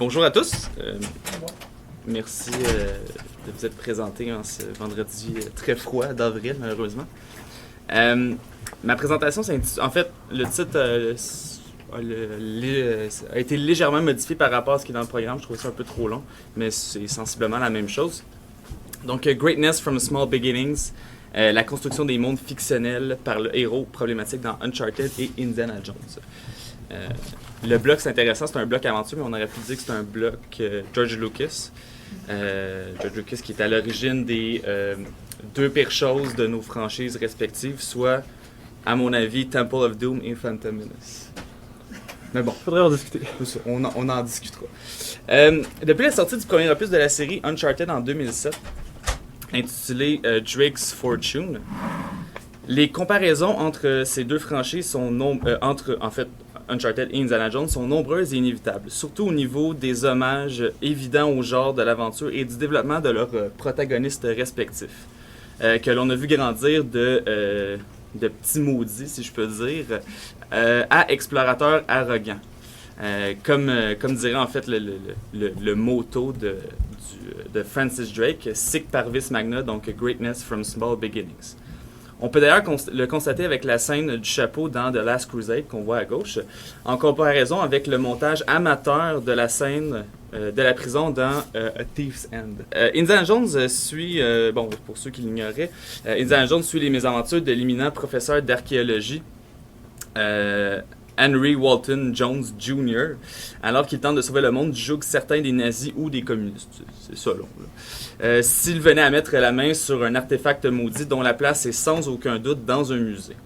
Bonjour à tous. Merci de vous être présenté en ce vendredi très froid d'avril, malheureusement. Ma présentation, en fait, le titre a été légèrement modifié par rapport à ce qui est dans le programme. Je trouve ça un peu trop long, mais c'est sensiblement la même chose. Donc, Greatness from Small Beginnings, la construction des mondes fictionnels par le héros problématique dans Uncharted et Indiana Jones. Le bloc, c'est intéressant, c'est un bloc aventure, mais on aurait pu dire que c'est un bloc George Lucas. George Lucas qui est à l'origine des deux pires choses de nos franchises respectives, soit, à mon avis, Temple of Doom et Phantom Menace. Mais bon, faudrait en discuter. On en discutera. Depuis la sortie du premier opus de la série Uncharted en 2007, intitulé Drake's Fortune, les comparaisons entre ces deux franchises sont Uncharted et Indiana Jones sont nombreuses et inévitables, surtout au niveau des hommages évidents au genre de l'aventure et du développement de leurs protagonistes respectifs, que l'on a vu grandir de petits maudits, si je peux dire, à explorateurs arrogants. Comme dirait en fait le motto de Francis Drake, Sic Parvis Magna, donc Greatness from Small Beginnings. On peut d'ailleurs le constater avec la scène du chapeau dans The Last Crusade qu'on voit à gauche, en comparaison avec le montage amateur de la scène de la prison dans A Thief's End. Indiana Jones suit, pour ceux qui l'ignoraient, Indiana Jones suit les mésaventures de l'éminent professeur d'archéologie Henry Walton Jones Jr., alors qu'il tente de sauver le monde du joug certains des nazis ou des communistes. C'est ça, là. S'il venait à mettre la main sur un artefact maudit dont la place est sans aucun doute dans un musée.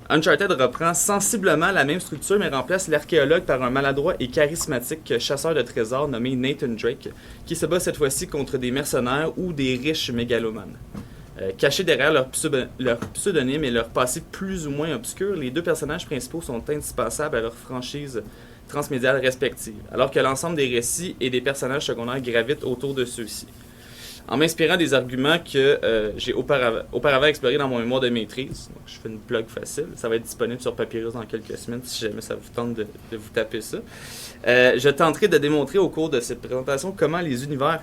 Uncharted reprend sensiblement la même structure, mais remplace l'archéologue par un maladroit et charismatique chasseur de trésors nommé Nathan Drake, qui se bat cette fois-ci contre des mercenaires ou des riches mégalomanes. Cachés derrière leur pseudonyme et leur passé plus ou moins obscur, les deux personnages principaux sont indispensables à leur franchise transmédiale respective, alors que l'ensemble des récits et des personnages secondaires gravitent autour de ceux-ci. En m'inspirant des arguments que j'ai auparavant explorés dans mon mémoire de maîtrise, donc je fais une plug facile, ça va être disponible sur Papyrus dans quelques semaines si jamais ça vous tente de vous taper ça. Je tenterai de démontrer au cours de cette présentation comment les univers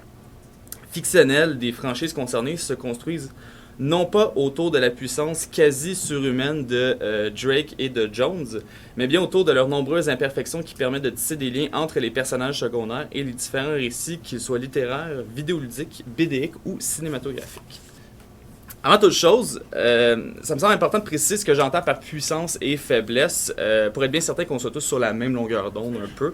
fictionnels des franchises concernées se construisent non pas autour de la puissance quasi surhumaine de Drake et de Jones, mais bien autour de leurs nombreuses imperfections qui permettent de tisser des liens entre les personnages secondaires et les différents récits, qu'ils soient littéraires, vidéoludiques, BDiques ou cinématographiques. Avant toute chose, ça me semble important de préciser ce que j'entends par puissance et faiblesse, pour être bien certain qu'on soit tous sur la même longueur d'onde un peu.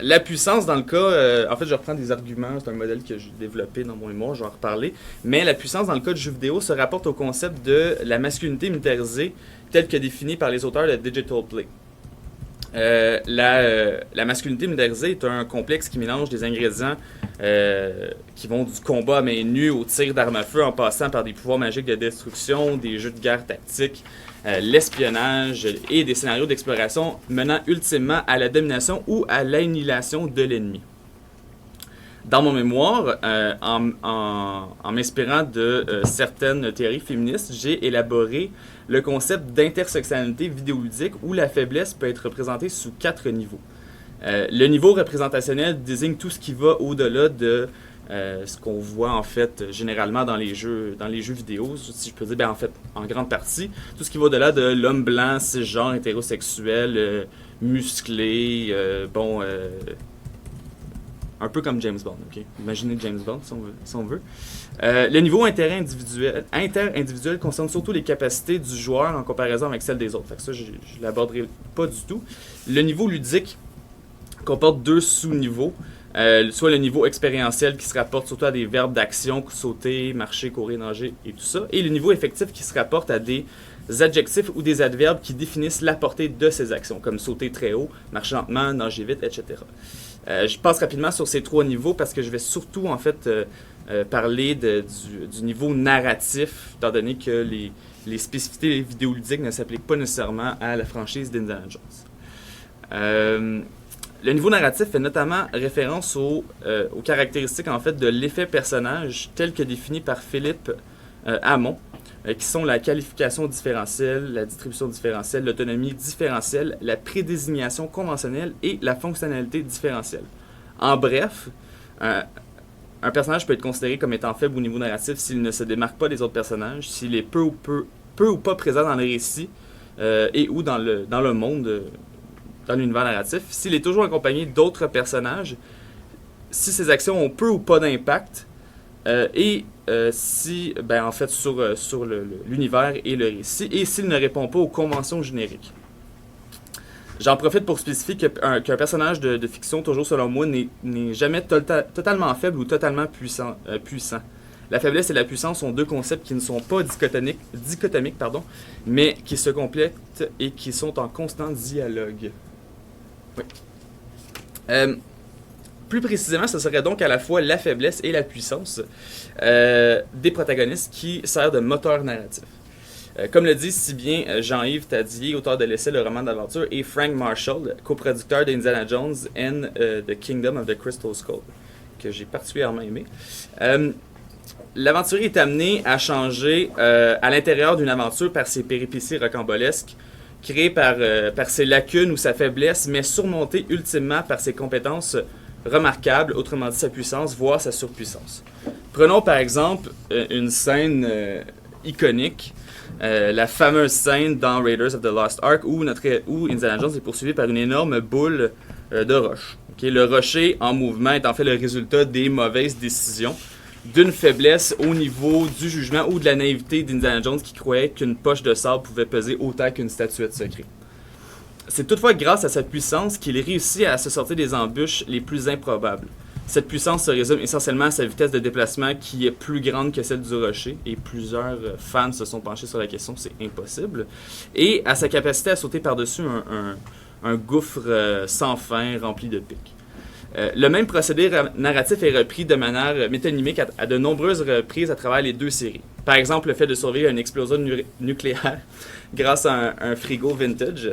La puissance, dans le cas, en fait, je reprends des arguments, c'est un modèle que j'ai développé dans mon mémoire, je vais en reparler, mais la puissance, dans le cas du jeu vidéo, se rapporte au concept de la masculinité militarisée telle que définie par les auteurs de Digital Play. La masculinité militarisée est un complexe qui mélange des ingrédients qui vont du combat à main nue au tir d'armes à feu en passant par des pouvoirs magiques de destruction, des jeux de guerre tactiques, l'espionnage et des scénarios d'exploration menant ultimement à la domination ou à l'annihilation de l'ennemi. Dans mon mémoire, en m'inspirant de certaines théories féministes, j'ai élaboré le concept d'intersectionnalité vidéoludique où la faiblesse peut être représentée sous 4 niveaux. Le niveau représentationnel désigne tout ce qui va au-delà de ce qu'on voit en fait généralement dans les jeux vidéo, si je peux dire, en fait, en grande partie, tout ce qui va au-delà de l'homme blanc, cisgenre, hétérosexuel, musclé, un peu comme James Bond, ok? Imaginez James Bond, si on veut. Le niveau interindividuel concerne surtout les capacités du joueur en comparaison avec celles des autres. Fait que ça, je ne l'aborderai pas du tout. Le niveau ludique comporte 2 sous-niveaux. Soit le niveau expérientiel qui se rapporte surtout à des verbes d'action, sauter, marcher, courir, nager et tout ça. Et le niveau effectif qui se rapporte à des adjectifs ou des adverbes qui définissent la portée de ces actions, comme sauter très haut, marcher lentement, nager vite, etc. Je passe rapidement sur ces 3 niveaux parce que je vais surtout en fait parler du niveau narratif, étant donné que les spécificités vidéoludiques ne s'appliquent pas nécessairement à la franchise d'Indiana Jones. Le niveau narratif fait notamment référence aux caractéristiques en fait de l'effet personnage tel que défini par Philippe Hamon, qui sont la qualification différentielle, la distribution différentielle, l'autonomie différentielle, la prédésignation conventionnelle et la fonctionnalité différentielle. En bref, un personnage peut être considéré comme étant faible au niveau narratif s'il ne se démarque pas des autres personnages, s'il est peu ou pas présent dans le récit et ou dans le monde, dans l'univers narratif, s'il est toujours accompagné d'autres personnages, si ses actions ont peu ou pas d'impact, et si, en fait, sur l'univers et le récit, et s'il ne répond pas aux conventions génériques. J'en profite pour spécifier qu'un personnage de fiction, toujours selon moi, n'est jamais totalement faible ou totalement puissant. La faiblesse et la puissance sont deux concepts qui ne sont pas dichotomiques, mais qui se complètent et qui sont en constant dialogue. Oui. Plus précisément, ce serait donc à la fois la faiblesse et la puissance des protagonistes qui servent de moteur narratif. Comme le dit si bien Jean-Yves Tadier, auteur de l'essai Le roman d'aventure, et Frank Marshall, coproducteur d'Indiana Jones and The Kingdom of the Crystal Skull, que j'ai particulièrement aimé. L'aventurier est amené à changer à l'intérieur d'une aventure par ses péripéties rocambolesques, créées par ses lacunes ou sa faiblesse, mais surmontées ultimement par ses compétences remarquables, autrement dit sa puissance, voire sa surpuissance. Prenons par exemple une scène iconique, la fameuse scène dans Raiders of the Lost Ark où Indiana Jones est poursuivi par une énorme boule de roche. Okay? Le rocher en mouvement est en fait le résultat des mauvaises décisions, d'une faiblesse au niveau du jugement ou de la naïveté d'Indiana Jones qui croyait qu'une poche de sable pouvait peser autant qu'une statuette secrète. C'est toutefois grâce à sa puissance qu'il réussit à se sortir des embûches les plus improbables. Cette puissance se résume essentiellement à sa vitesse de déplacement qui est plus grande que celle du rocher, et plusieurs fans se sont penchés sur la question, c'est impossible, et à sa capacité à sauter par-dessus un gouffre sans fin rempli de pics. Le même procédé narratif est repris de manière métonymique à de nombreuses reprises à travers les deux séries. Par exemple, le fait de survivre à une explosion nucléaire grâce à un frigo vintage,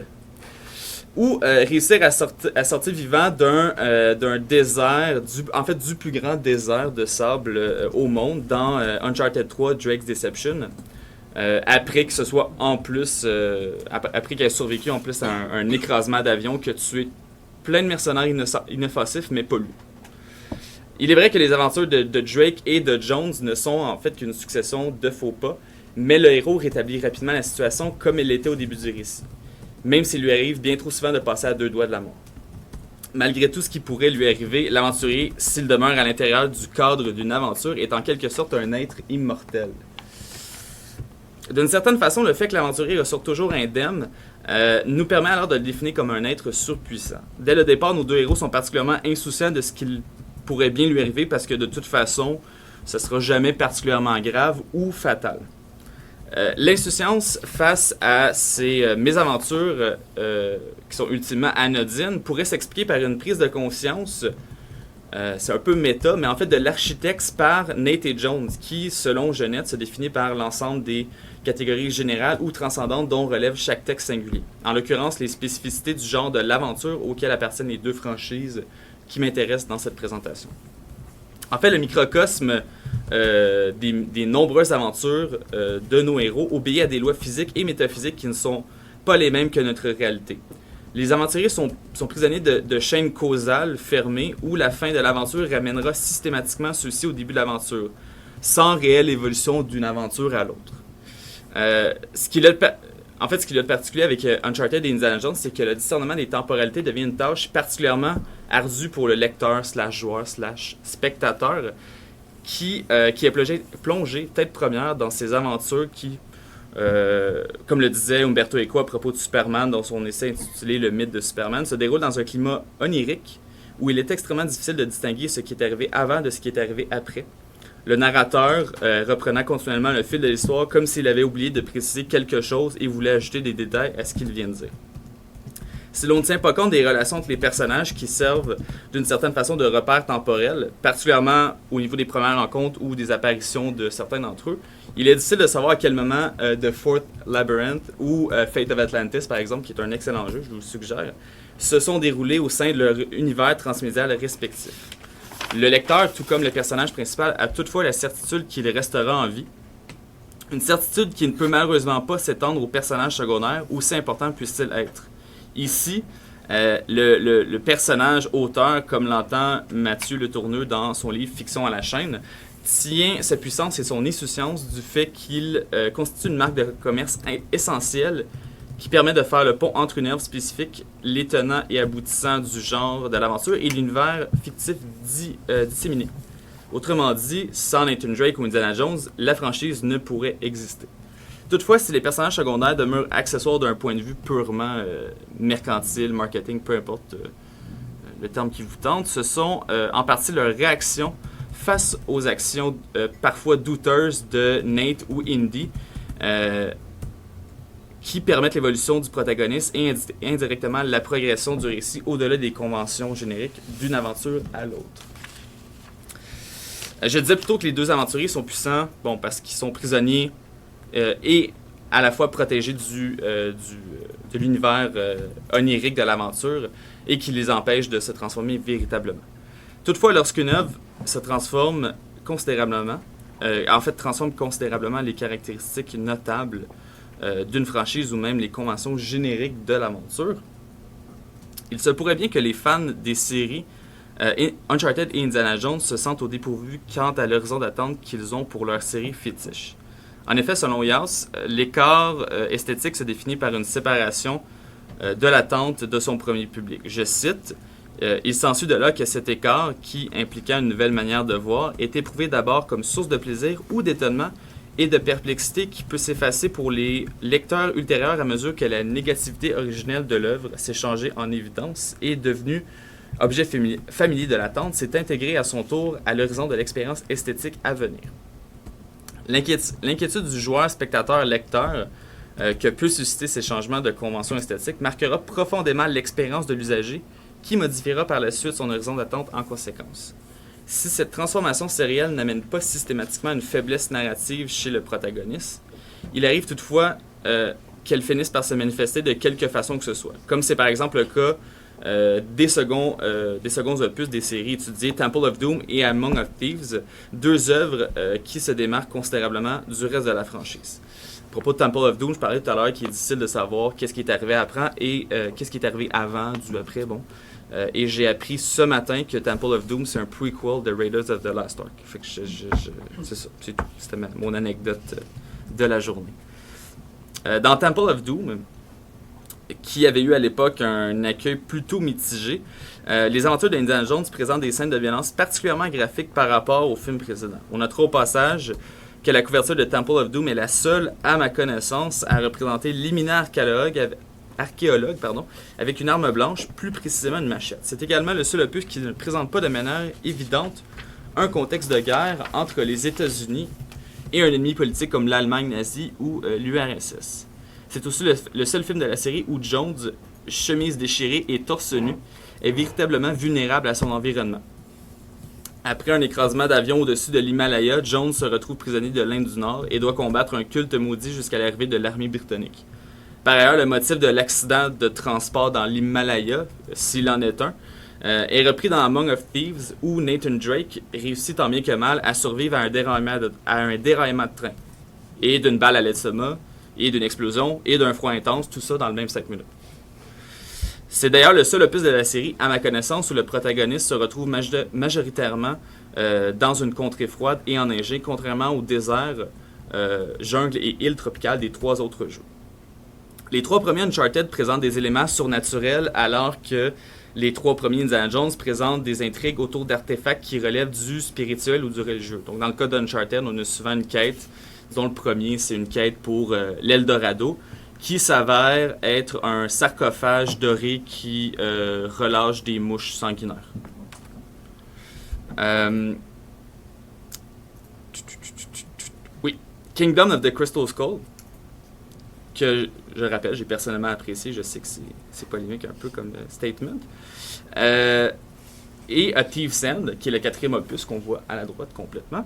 ou réussir à sortir vivant d'un désert, du plus grand désert de sable au monde dans Uncharted 3, Drake's Deception, après que ce soit en plus, après qu'elle ait survécu en plus à un écrasement d'avion qui a tué plein de mercenaires inoffensifs, mais pas lui. Il est vrai que les aventures de Drake et de Jones ne sont en fait qu'une succession de faux pas, mais le héros rétablit rapidement la situation comme elle l'était au début du récit, même s'il lui arrive bien trop souvent de passer à 2 doigts de la mort. Malgré tout ce qui pourrait lui arriver, l'aventurier, s'il demeure à l'intérieur du cadre d'une aventure, est en quelque sorte un être immortel. D'une certaine façon, le fait que l'aventurier ressort toujours indemne nous permet alors de le définir comme un être surpuissant. Dès le départ, nos deux héros sont particulièrement insouciants de ce qu'il pourrait bien lui arriver parce que de toute façon, ce ne sera jamais particulièrement grave ou fatal. L'insouciance face à ces mésaventures qui sont ultimement anodines pourrait s'expliquer par une prise de conscience, c'est un peu méta, mais en fait de l'architecte par Nate et Jones, qui, selon Jeunette, se définit par l'ensemble des catégories générales ou transcendantes dont relève chaque texte singulier. En l'occurrence, les spécificités du genre de l'aventure auquel appartiennent les deux franchises qui m'intéressent dans cette présentation. En fait, le microcosme des nombreuses aventures de nos héros obéit à des lois physiques et métaphysiques qui ne sont pas les mêmes que notre réalité. Les aventuriers sont prisonniers de chaînes causales fermées où la fin de l'aventure ramènera systématiquement ceux-ci au début de l'aventure, sans réelle évolution d'une aventure à l'autre. Ce qu'il y a de particulier avec Uncharted et Indiana Jones, c'est que le discernement des temporalités devient une tâche particulièrement ardue pour le lecteur /joueur /spectateur qui est plongé tête première dans ces aventures qui, comme le disait Umberto Eco à propos de Superman dans son essai intitulé Le mythe de Superman, se déroule dans un climat onirique où il est extrêmement difficile de distinguer ce qui est arrivé avant de ce qui est arrivé après. Le narrateur reprenant continuellement le fil de l'histoire comme s'il avait oublié de préciser quelque chose et voulait ajouter des détails à ce qu'il vient de dire. Si l'on ne tient pas compte des relations entre les personnages qui servent d'une certaine façon de repères temporels, particulièrement au niveau des premières rencontres ou des apparitions de certains d'entre eux, il est difficile de savoir à quel moment The Fourth Labyrinth ou Fate of Atlantis, par exemple, qui est un excellent jeu, je vous le suggère, se sont déroulés au sein de leur univers transmédial respectif. Le lecteur, tout comme le personnage principal, a toutefois la certitude qu'il restera en vie Une certitude qui ne peut malheureusement pas s'étendre aux personnages secondaires, aussi importants puissent-ils être. Ici, le personnage auteur, comme l'entend Mathieu Letourneux dans son livre Fiction à la chaîne, tient sa puissance et son insouciance du fait qu'il constitue une marque de commerce essentielle qui permet de faire le pont entre une œuvre spécifique, les tenants et aboutissants du genre de l'aventure et l'univers fictif disséminé. Autrement dit, sans Nathan Drake ou Indiana Jones, la franchise ne pourrait exister. Toutefois, si les personnages secondaires demeurent accessoires d'un point de vue purement mercantile, marketing, peu importe le terme qui vous tente, ce sont en partie leurs réactions face aux actions parfois douteuses de Nate ou Indy qui permettent l'évolution du protagoniste et indirectement la progression du récit au-delà des conventions génériques d'une aventure à l'autre. Je disais plutôt que les deux aventuriers sont puissants, parce qu'ils sont prisonniers et à la fois protégés de l'univers onirique de l'aventure et qui les empêche de se transformer véritablement. Toutefois, lorsqu'une œuvre se transforme considérablement, transforme considérablement les caractéristiques notables d'une franchise ou même les conventions génériques de l'aventure, il se pourrait bien que les fans des séries Uncharted et Indiana Jones se sentent au dépourvu quant à l'horizon d'attente qu'ils ont pour leur série fétiche. En effet, selon Yass, l'écart esthétique se définit par une séparation de l'attente de son premier public. Je cite, « Il s'ensuit de là que cet écart, qui impliquait une nouvelle manière de voir, est éprouvé d'abord comme source de plaisir ou d'étonnement et de perplexité qui peut s'effacer pour les lecteurs ultérieurs à mesure que la négativité originelle de l'œuvre s'est changée en évidence et est devenue objet familier de l'attente, s'est intégré à son tour à l'horizon de l'expérience esthétique à venir. » L'inquiétude du joueur, spectateur, lecteur que peut susciter ces changements de convention esthétique marquera profondément l'expérience de l'usager qui modifiera par la suite son horizon d'attente en conséquence. Si cette transformation sérielle n'amène pas systématiquement une faiblesse narrative chez le protagoniste, il arrive toutefois qu'elle finisse par se manifester de quelque façon que ce soit, comme c'est par exemple le cas des seconds opus des séries étudiées Temple of Doom et Among of Thieves, deux œuvres qui se démarquent considérablement du reste de la franchise. À propos de Temple of Doom, je parlais tout à l'heure qu'il est difficile de savoir qu'est-ce qui est arrivé après et qu'est-ce qui est arrivé avant, du après, et j'ai appris ce matin que Temple of Doom, c'est un prequel de Raiders of the Lost Ark. Fait que c'est ça, c'est tout. C'était mon anecdote de la journée. Dans Temple of Doom, qui avait eu à l'époque un accueil plutôt mitigé, les aventures d'Indiana Jones présentent des scènes de violence particulièrement graphiques par rapport au film précédent. On notera au passage que la couverture de Temple of Doom est la seule, à ma connaissance, à représenter l'imminent archéologue, avec une arme blanche, plus précisément une machette. C'est également le seul opus qui ne présente pas de manière évidente un contexte de guerre entre les États-Unis et un ennemi politique comme l'Allemagne nazie ou l'URSS. C'est aussi le seul film de la série où Jones, chemise déchirée et torse nu, est véritablement vulnérable à son environnement. Après un écrasement d'avion au-dessus de l'Himalaya, Jones se retrouve prisonnier de l'Inde du Nord et doit combattre un culte maudit jusqu'à l'arrivée de l'armée britannique. Par ailleurs, le motif de l'accident de transport dans l'Himalaya, s'il en est un, est repris dans Among of Thieves où Nathan Drake réussit tant bien que mal à survivre à un déraillement de train, et d'une balle à l'estomac, et d'une explosion, et d'un froid intense, tout ça dans le même 5 minutes. C'est d'ailleurs le seul opus de la série, à ma connaissance, où le protagoniste se retrouve majoritairement dans une contrée froide et enneigée, contrairement au désert, jungle et île tropicale des 3 autres jeux. Les 3 premiers Uncharted présentent des éléments surnaturels, alors que les 3 premiers Indiana Jones présentent des intrigues autour d'artefacts qui relèvent du spirituel ou du religieux. Donc dans le cas d'Uncharted, on a souvent une quête, dont le premier, c'est une quête pour l'Eldorado, qui s'avère être un sarcophage doré qui relâche des mouches sanguinaires. Oui, Kingdom of the Crystal Skull, que je rappelle, j'ai personnellement apprécié, je sais que c'est polémique un peu comme statement, et A Thief's End, qui est le 4e opus qu'on voit à la droite complètement,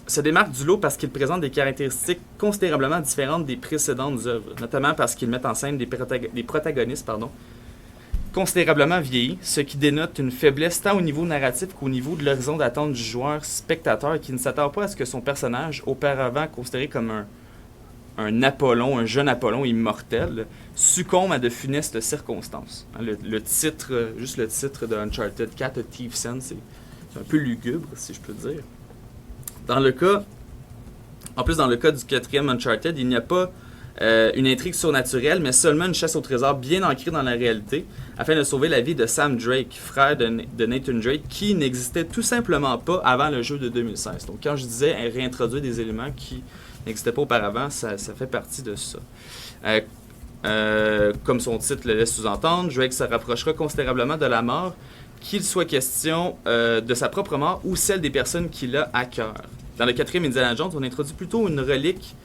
se démarque du lot parce qu'il présente des caractéristiques considérablement différentes des précédentes œuvres, notamment parce qu'ils mettent en scène des protagonistes considérablement vieilli, ce qui dénote une faiblesse tant au niveau narratif qu'au niveau de l'horizon d'attente du joueur spectateur qui ne s'attend pas à ce que son personnage, auparavant considéré comme un Apollon, un jeune Apollon immortel, succombe à de funestes circonstances. Le titre, juste le titre de Uncharted 4, Thief's End, c'est un peu lugubre, si je peux dire. Dans le cas du quatrième Uncharted, il n'y a pas une intrigue surnaturelle, mais seulement une chasse au trésor bien ancrée dans la réalité, afin de sauver la vie de Sam Drake, frère de Nathan Drake, qui n'existait tout simplement pas avant le jeu de 2016. Donc quand je disais réintroduire des éléments qui n'existaient pas auparavant, ça fait partie de ça. Comme son titre le laisse sous-entendre, Drake se rapprochera considérablement de la mort, qu'il soit question de sa propre mort ou celle des personnes qu'il a à cœur. Dans le quatrième Indiana Jones, on introduit plutôt une relique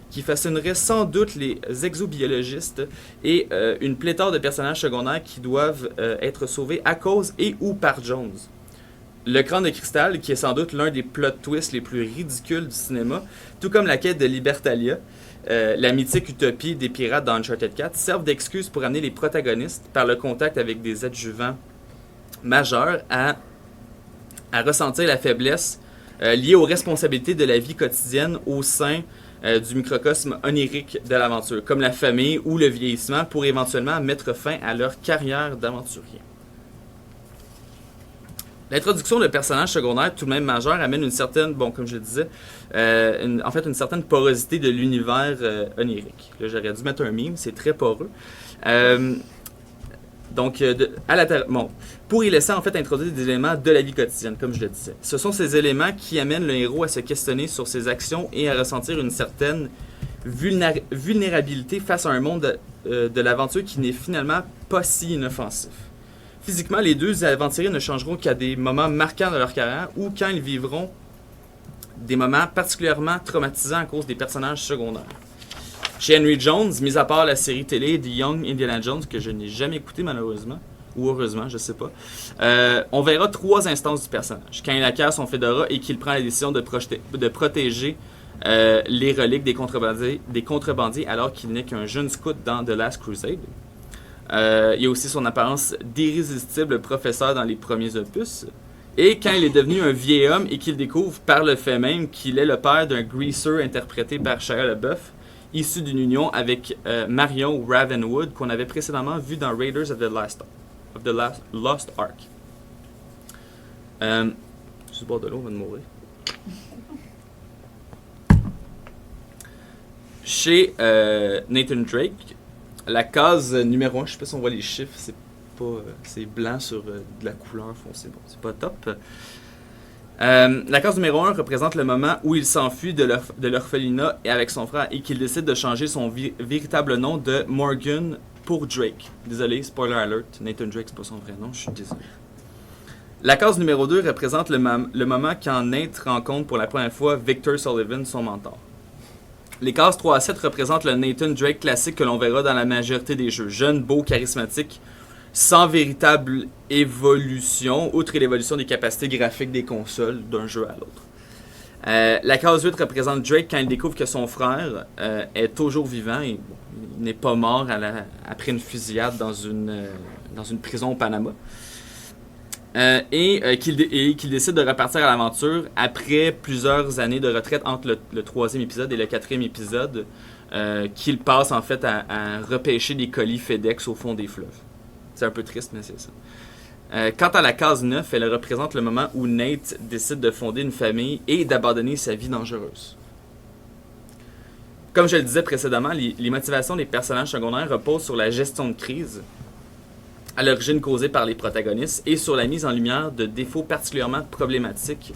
qui fascinerait sans doute les exobiologistes et une pléthore de personnages secondaires qui doivent être sauvés à cause et ou par Jones. Le crâne de cristal, qui est sans doute l'un des plot twists les plus ridicules du cinéma, tout comme la quête de Libertalia, la mythique utopie des pirates dans Uncharted 4, servent d'excuse pour amener les protagonistes, par le contact avec des adjuvants majeurs, à ressentir la faiblesse liée aux responsabilités de la vie quotidienne au sein du microcosme onirique de l'aventure, comme la famille ou le vieillissement, pour éventuellement mettre fin à leur carrière d'aventurier. L'introduction de personnages secondaires tout de même majeurs amène une certaine, comme je le disais, une certaine porosité de l'univers onirique. Là, j'aurais dû mettre un meme, c'est très poreux. Pour y laisser en fait introduire des éléments de la vie quotidienne, comme je le disais. Ce sont ces éléments qui amènent le héros à se questionner sur ses actions et à ressentir une certaine vulnérabilité face à un monde de l'aventure qui n'est finalement pas si inoffensif. Physiquement, les deux aventuriers ne changeront qu'à des moments marquants de leur carrière ou quand ils vivront des moments particulièrement traumatisants à cause des personnages secondaires. Chez Henry Jones, mis à part la série télé The Young Indiana Jones, que je n'ai jamais écouté malheureusement, ou heureusement, je sais pas, on verra 3 instances du personnage. Quand il acquiert son fedora et qu'il prend la décision de protéger les reliques des contrebandiers alors qu'il n'est qu'un jeune scout dans The Last Crusade. Il y a aussi son apparence d'irrésistible professeur dans les premiers opus. Et quand il est devenu un vieil homme et qu'il découvre par le fait même qu'il est le père d'un greaser interprété par Shia LaBeouf, issu d'une union avec Marion Ravenwood qu'on avait précédemment vu dans Raiders of the Lost Ark. Je suis au bord de l'eau, on va mourir. Chez Nathan Drake, la case numéro 1, je sais pas si on voit les chiffres, c'est blanc sur de la couleur foncée, c'est pas top. La case numéro 1 représente le moment où il s'enfuit de l'orphelinat et avec son frère et qu'il décide de changer son véritable nom de Morgan pour Drake. Désolé, spoiler alert, Nathan Drake c'est pas son vrai nom, je suis désolé. La case numéro 2 représente le moment quand Nate rencontre pour la première fois Victor Sullivan, son mentor. Les cases 3 à 7 représentent le Nathan Drake classique que l'on verra dans la majorité des jeux. Jeune, beau, charismatique, sans véritable évolution, outre l'évolution des capacités graphiques des consoles d'un jeu à l'autre. La case 8 représente Drake quand il découvre que son frère est toujours vivant et il n'est pas mort après une fusillade dans une prison au Panama. Qu'il décide de repartir à l'aventure après plusieurs années de retraite entre le 3e épisode et le 4e épisode, qu'il passe en fait à repêcher des colis FedEx au fond des fleuves. C'est un peu triste, mais c'est ça. Quant à la case 9, elle représente le moment où Nate décide de fonder une famille et d'abandonner sa vie dangereuse. Comme je le disais précédemment, les motivations des personnages secondaires reposent sur la gestion de crise, à l'origine causée par les protagonistes, et sur la mise en lumière de défauts particulièrement problématiques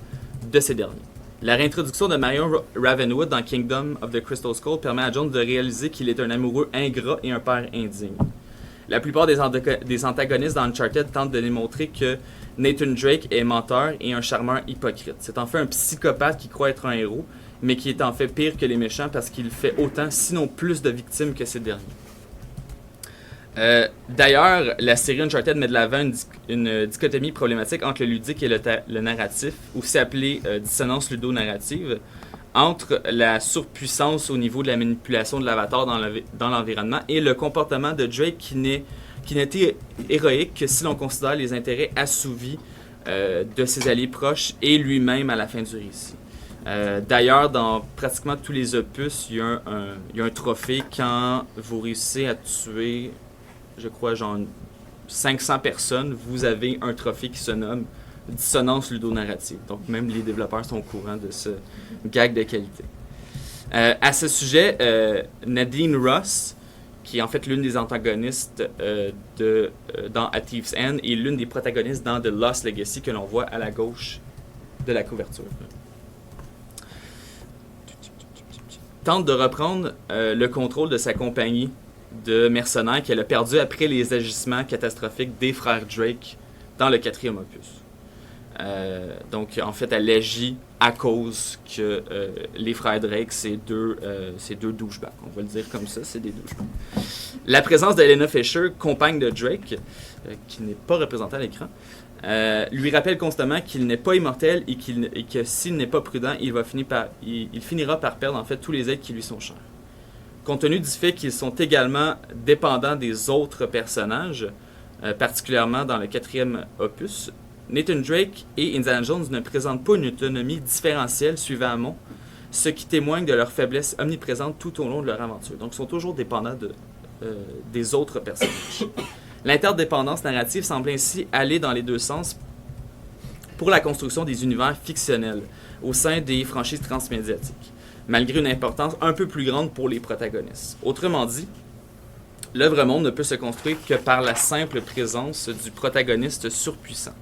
de ces derniers. La réintroduction de Marion Ravenwood dans Kingdom of the Crystal Skull permet à Jones de réaliser qu'il est un amoureux ingrat et un père indigne. La plupart des antagonistes dans Uncharted tentent de démontrer que Nathan Drake est menteur et un charmeur hypocrite. C'est en fait un psychopathe qui croit être un héros, mais qui est en fait pire que les méchants parce qu'il fait autant, sinon plus de victimes que ces derniers. D'ailleurs, la série Uncharted met de l'avant une dichotomie problématique entre le ludique et le narratif, aussi appelée dissonance ludonarrative, entre la surpuissance au niveau de la manipulation de l'avatar dans l'environnement et le comportement de Drake qui n'est qui n'était héroïque que si l'on considère les intérêts assouvis de ses alliés proches et lui-même à la fin du récit. D'ailleurs, dans pratiquement tous les opus, il y a un trophée quand vous réussissez à tuer, je crois, genre 500 personnes, vous avez un trophée qui se nomme dissonance ludonarrative. Donc même les développeurs sont au courant de ce gag de qualité. À ce sujet, Nadine Ross, qui est en fait l'une des antagonistes dans A Thief's End et l'une des protagonistes dans The Lost Legacy que l'on voit à la gauche de la couverture, tente de reprendre le contrôle de sa compagnie de mercenaires qu'elle a perdu après les agissements catastrophiques des frères Drake dans le 4e opus. Donc, en fait, elle agit à cause que les frères Drake, c'est deux douchebags. On va le dire comme ça, c'est des douchebags. La présence d'Helena Fisher, compagne de Drake, qui n'est pas représentée à l'écran, lui rappelle constamment qu'il n'est pas immortel et que s'il n'est pas prudent, il finira par perdre en fait tous les êtres qui lui sont chers. Compte tenu du fait qu'ils sont également dépendants des autres personnages, particulièrement dans le 4e opus, Nathan Drake et Indiana Jones ne présentent pas une autonomie différentielle suivant Amon, ce qui témoigne de leur faiblesse omniprésente tout au long de leur aventure. Donc, ils sont toujours dépendants des autres personnages. L'interdépendance narrative semble ainsi aller dans les deux sens pour la construction des univers fictionnels au sein des franchises transmédiatiques, malgré une importance un peu plus grande pour les protagonistes. Autrement dit, l'œuvre monde ne peut se construire que par la simple présence du protagoniste surpuissant.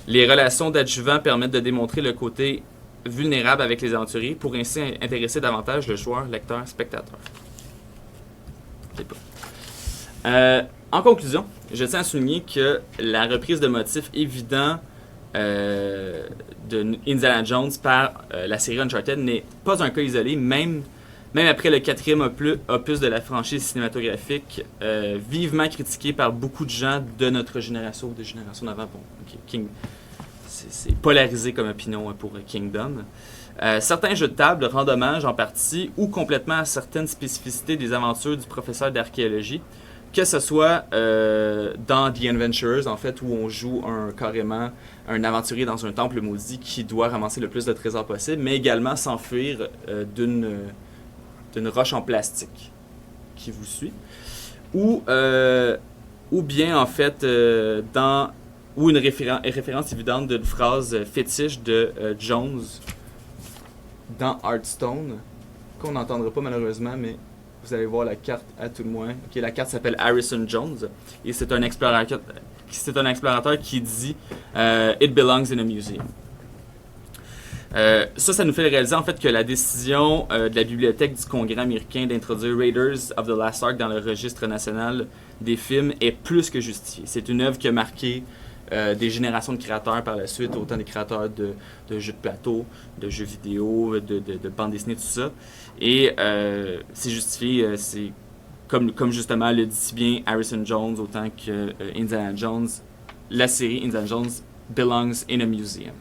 Les relations d'adjuvants permettent de démontrer le côté vulnérable avec les aventuriers pour ainsi intéresser davantage le joueur, lecteur, spectateur. En conclusion, je tiens à souligner que la reprise de motifs évidents de Indiana Jones par la série Uncharted n'est pas un cas isolé, même après le 4e opus de la franchise cinématographique, vivement critiqué par beaucoup de gens de notre génération ou de génération d'avant. Bon, okay, c'est polarisé comme opinion pour Kingdom. Certains jeux de table rendent hommage en partie ou complètement à certaines spécificités des aventures du professeur d'archéologie, que ce soit dans The Adventurers, en fait, où on joue carrément un aventurier dans un temple maudit qui doit ramasser le plus de trésors possible, mais également s'enfuir d'une roche en plastique qui vous suit. Ou bien, en fait, ou une référence évidente d'une phrase fétiche de Jones dans Hearthstone, qu'on n'entendra pas malheureusement, mais vous allez voir la carte à tout le moins. Okay, la carte s'appelle Harrison Jones et c'est un explorateur qui dit It belongs in a museum. Ça nous fait réaliser en fait que la décision de la bibliothèque du Congrès américain d'introduire Raiders of the Lost Ark dans le registre national des films est plus que justifiée. C'est une œuvre qui a marqué des générations de créateurs par la suite, autant des créateurs de jeux de plateau, de jeux vidéo, de bandes dessinées, tout ça. Et c'est justifié, c'est comme justement le dit si bien Harrison Jones, autant que Indiana Jones, la série Indiana Jones belongs in a museum.